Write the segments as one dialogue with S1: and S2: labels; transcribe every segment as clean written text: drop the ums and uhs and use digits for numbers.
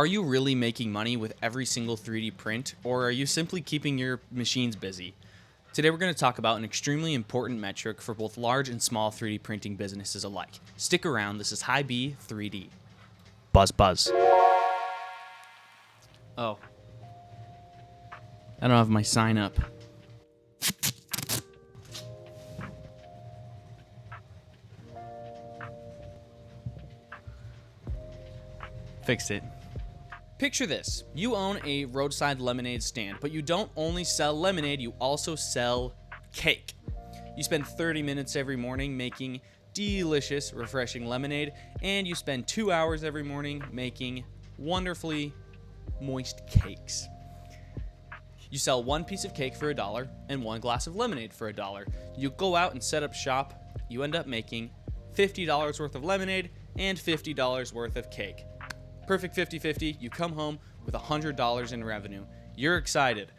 S1: Are you really making money with every single 3D print, or are you simply keeping your machines busy? Today we're going to talk about an extremely important metric for both large and small 3D printing businesses alike. Stick around, this is High B 3D. Buzz buzz. Oh. I don't have my sign up. Fixed it. Picture this. You own a roadside lemonade stand, but you don't only sell lemonade, you also sell cake. You spend 30 minutes every morning making delicious, refreshing lemonade, and you spend 2 hours every morning making wonderfully moist cakes. You sell one piece of cake for $1 and one glass of lemonade for $1. You go out and set up shop, you end up making $50 worth of lemonade and $50 worth of cake. Perfect 50-50, you come home with $100 in revenue. You're excited.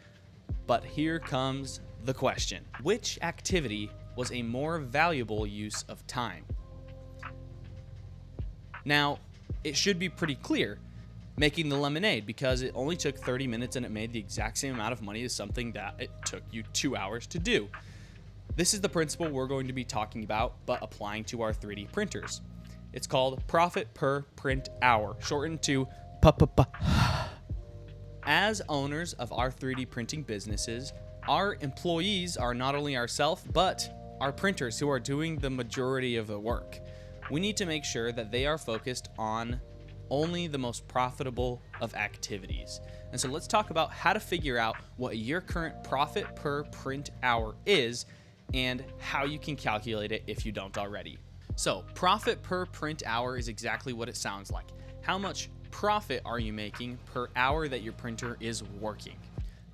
S1: But here comes the question. Which activity was a more valuable use of time? Now, it should be pretty clear. Making the lemonade, because it only took 30 minutes and it made the exact same amount of money as something that it took you 2 hours to do. This is the principle we're going to be talking about, but applying to our 3D printers. It's called profit per print hour, shortened to PPP. As owners of our 3D printing businesses, our employees are not only ourselves, but our printers who are doing the majority of the work. We need to make sure that they are focused on only the most profitable of activities. And so let's talk about how to figure out what your current profit per print hour is and how you can calculate it if you don't already. So profit per print hour is exactly what it sounds like. How much profit are you making per hour that your printer is working?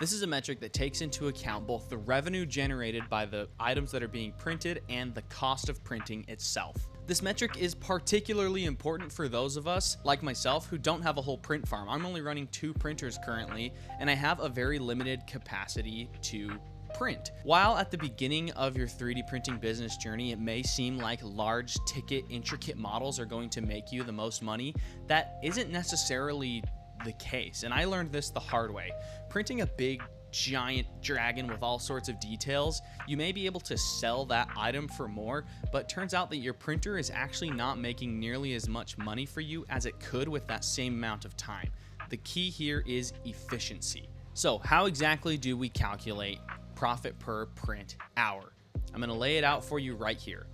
S1: This is a metric that takes into account both the revenue generated by the items that are being printed and the cost of printing itself. This metric is particularly important for those of us, like myself, who don't have a whole print farm. I'm only running 2 printers currently, and I have a very limited capacity to print. While at the beginning of your 3D printing business journey, it may seem like large ticket, intricate models are going to make you the most money, that isn't necessarily the case. And I learned this the hard way. Printing a big, giant dragon with all sorts of details, you may be able to sell that item for more, but turns out that your printer is actually not making nearly as much money for you as it could with that same amount of time. The key here is efficiency. So how exactly do we calculate profit per print hour? I'm going to lay it out for you right here.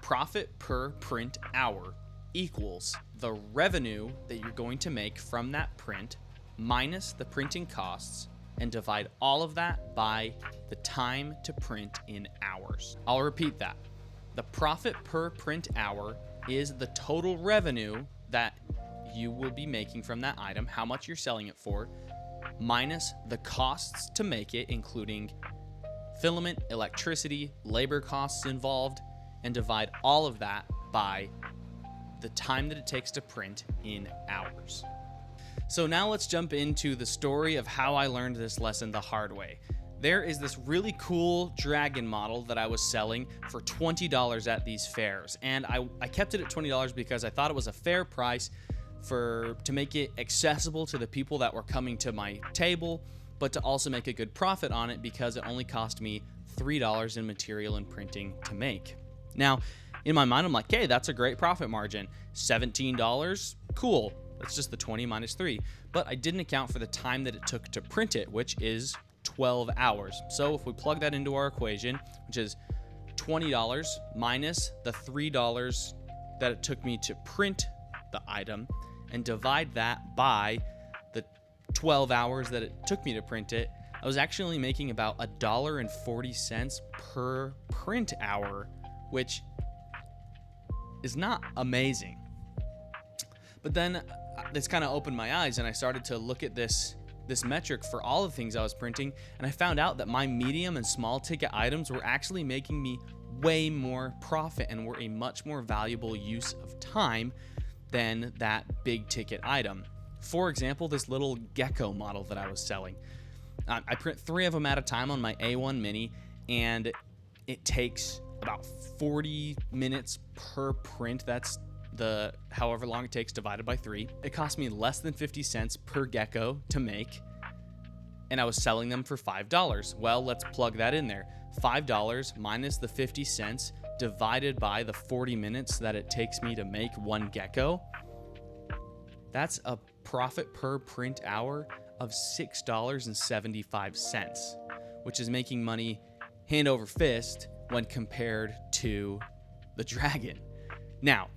S1: Profit per print hour equals the revenue that you're going to make from that print minus the printing costs, and divide all of that by the time to print in hours. I'll repeat that. The profit per print hour is the total revenue that you will be making from that item, how much you're selling it for, minus the costs to make it, including filament, electricity, labor costs involved, and divide all of that by the time that it takes to print in hours. So now let's jump into the story of how I learned this lesson the hard way. There is this really cool dragon model that I was selling for $20 at these fairs, and I kept it at $20 because I thought it was a fair price to make it accessible to the people that were coming to my table, but to also make a good profit on it because it only cost me $3 in material and printing to make. Now, in my mind, I'm like, hey, that's a great profit margin. $17, cool. That's just the 20 minus 3. But I didn't account for the time that it took to print it, which is 12 hours. So if we plug that into our equation, which is $20 minus the $3 that it took me to print the item, and divide that by the 12 hours that it took me to print it, I was actually making about $1.40 per print hour, which is not amazing. But then this kind of opened my eyes, and I started to look at this metric for all the things I was printing, and I found out that my medium and small ticket items were actually making me way more profit and were a much more valuable use of time than that big ticket item. For example, this little gecko model that I was selling. I print 3 of them at a time on my A1 Mini, and it takes about 40 minutes per print. That's the however long it takes divided by 3. It cost me less than 50 cents per gecko to make, and I was selling them for $5. Well, let's plug that in there. $5 minus the 50 cents divided by the 40 minutes that it takes me to make one gecko. That's a profit per print hour of $6.75, which is making money hand over fist when compared to the dragon. Now,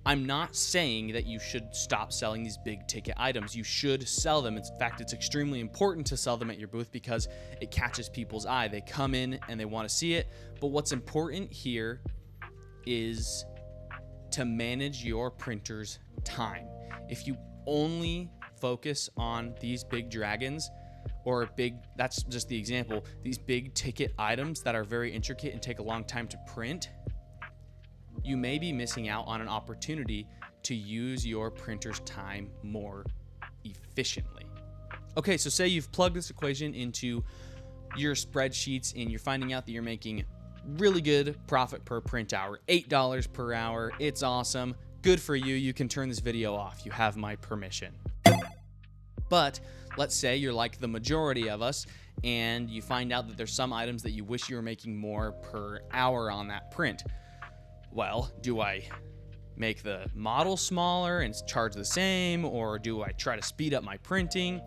S1: I'm not saying that you should stop selling these big ticket items. You should sell them. In fact, it's extremely important to sell them at your booth because it catches people's eye. They come in and they want to see it. But what's important here is to manage your printer's time. If you only focus on these big dragons, or that's just the example, these big ticket items that are very intricate and take a long time to print, you may be missing out on an opportunity to use your printer's time more efficiently. Okay, so say you've plugged this equation into your spreadsheets and you're finding out that you're making really good profit per print hour, $8 per hour. It's awesome. Good for you. You can turn this video off. You have my permission. But let's say you're like the majority of us and you find out that there's some items that you wish you were making more per hour on that print. Well, do I make the model smaller and charge the same, or do I try to speed up my printing?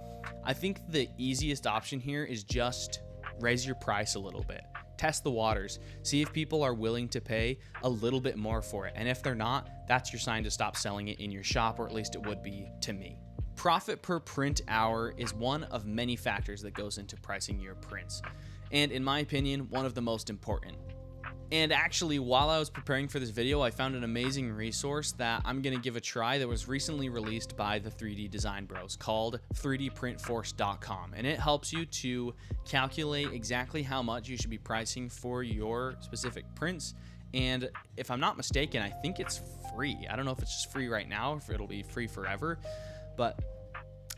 S1: I think the easiest option here is just raise your price a little bit. Test the waters. See if people are willing to pay a little bit more for it. And if they're not, that's your sign to stop selling it in your shop, or at least it would be to me. Profit per print hour is one of many factors that goes into pricing your prints. And in my opinion, one of the most important. And actually, while I was preparing for this video, I found an amazing resource that I'm going to give a try that was recently released by the 3D Design Bros called 3dprintforce.com. And it helps you to calculate exactly how much you should be pricing for your specific prints. And if I'm not mistaken, I think it's free. I don't know if it's just free right now, if it'll be free forever, but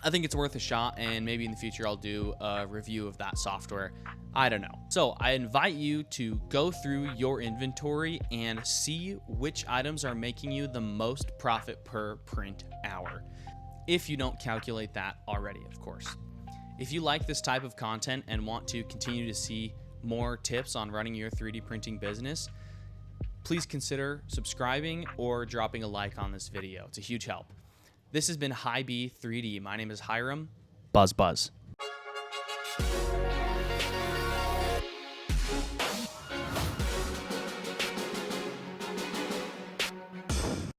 S1: I think it's worth a shot, and maybe in the future I'll do a review of that software. I don't know. So I invite you to go through your inventory and see which items are making you the most profit per print hour, if you don't calculate that already, of course. If you like this type of content and want to continue to see more tips on running your 3D printing business, please consider subscribing or dropping a like on this video. It's a huge help. This has been Hi B 3D. My name is Hiram. Buzz.